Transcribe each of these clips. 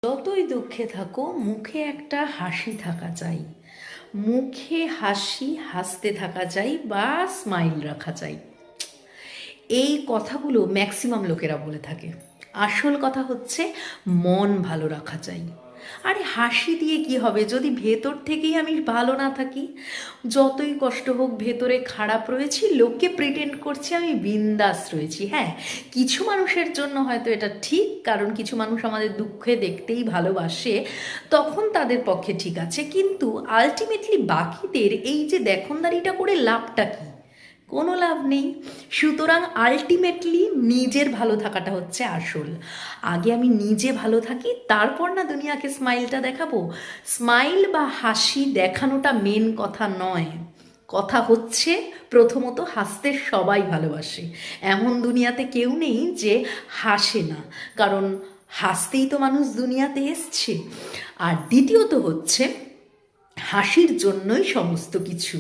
যতই দুঃখে থাকো মুখে একটা হাসি থাকা চাই। মুখে হাসি হাসতে থাকা চাই বা স্মাইল রাখা চাই। এই কথাগুলো ম্যাক্সিমাম লোকেরা বলে থাকে। আসল কথা হচ্ছে মন ভালো রাখা চাই। আরে হাসি দিয়ে কি হবে যদি ভেতর থেকেই আমি ভালো না থাকি? যতই কষ্ট হোক ভেতরে খারাপ রয়েছি, লোককে প্রিটেন্ড করছি আমি বিন্দাস রয়েছি। হ্যাঁ, কিছু মানুষের জন্য হয়তো এটা ঠিক, কারণ কিছু মানুষ আমাদের দুঃখে দেখতেই ভালোবাসে, তখন তাদের পক্ষে ঠিক আছে। কিন্তু আলটিমেটলি বাকিদের এই যে দেখনদারিটা করে লাভটা কী? কোনো লাভ নেই। সুতরাং আলটিমেটলি নিজের ভালো থাকাটা হচ্ছে আসল। আগে আমি নিজে ভালো থাকি, তারপর না দুনিয়াকে স্মাইলটা দেখাবো। স্মাইল বা হাসি দেখানোটা মেন কথা নয়। কথা হচ্ছে প্রথমত হাসতে সবাই ভালোবাসে। এমন দুনিয়াতে কেউ নেই যে হাসে না, কারণ হাসতেই তো মানুষ দুনিয়াতে এসছে। আর দ্বিতীয়ত হচ্ছে হাসির জন্যই সমস্ত কিছু।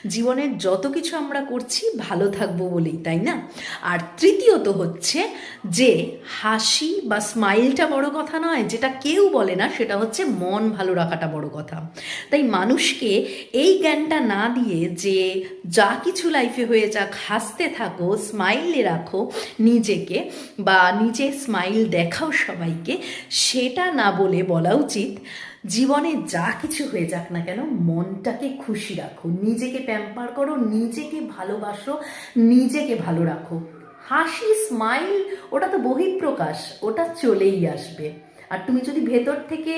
জীবনের যত কিছু আমরা করছি ভালো থাকবো বলেই, তাই না? আর তৃতীয়ত হচ্ছে যে হাসি বা স্মাইলটা বড় কথা নয়, যেটা কেউ বলে না, সেটা হচ্ছে মন ভালো রাখাটা বড় কথা। তাই মানুষকে এই জ্ঞানটা না দিয়ে যে যা কিছু লাইফে হয়ে যাক হাসতে থাকো, স্মাইলে রাখো নিজেকে, বা নিজে স্মাইল দেখাও সবাইকে, সেটা না বলে বলা উচিত জীবনে যা কিছু হয়ে যাক না কেন মনটাকে খুশি রাখো, নিজেকে প্যাম্পার করো, নিজেকে ভালোবাসো, নিজেকে ভালো রাখো। হাসি স্মাইল ওটা তো বহিঃপ্রকাশ, ওটা চলেই আসবে। আর তুমি যদি ভেতর থেকে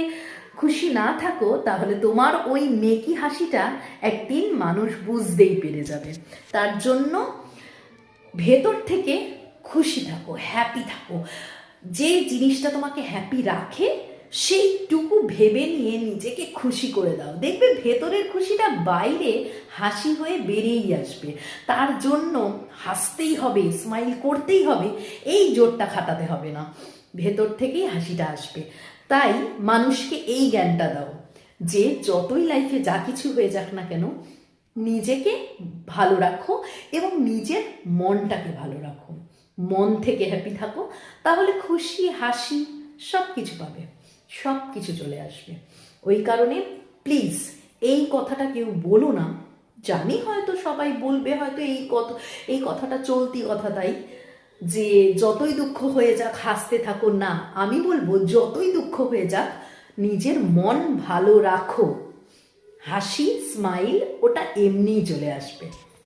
খুশি না থাকো তাহলে তোমার ওই মেকি হাসিটা একদিন মানুষ বুঝতেই পেরে যাবে। তার জন্য ভেতর থেকে খুশি থাকো, হ্যাপি থাকো। যে জিনিসটা তোমাকে হ্যাপি রাখে সেইটুকু ভেবে নিয়ে নিজেকে খুশি করে দাও, দেখবে ভেতরের খুশিটা বাইরে হাসি হয়ে বেরিয়েই আসবে। তার জন্য হাসতেই হবে, স্মাইল করতেই হবে, এই জোরটা খাটাতে হবে না, ভেতর থেকেই হাসিটা আসবে। তাই মানুষকে এই জ্ঞানটা দাও যে যতই লাইফে যা কিছু হয়ে যাক না কেন নিজেকে ভালো রাখো এবং নিজের মনটাকে ভালো রাখো। মন থেকে হ্যাপি থাকো, তাহলে খুশি হাসি সব কিছু পাবে, সব কিছু চলে আসবে। ওই কারণে প্লিজ এই কথাটা কেউ বলো না। জানি হয়তো সবাই বলবে, হয়তো এই কথাটা চলতি কথা, তাই যে যতই দুঃখ হয়ে যাক হাসতে থাকো। না, আমি বলবো যতই দুঃখ হয়ে যাক নিজের মন ভালো রাখো। হাসি স্মাইল ওটা এমনিই চলে আসবে।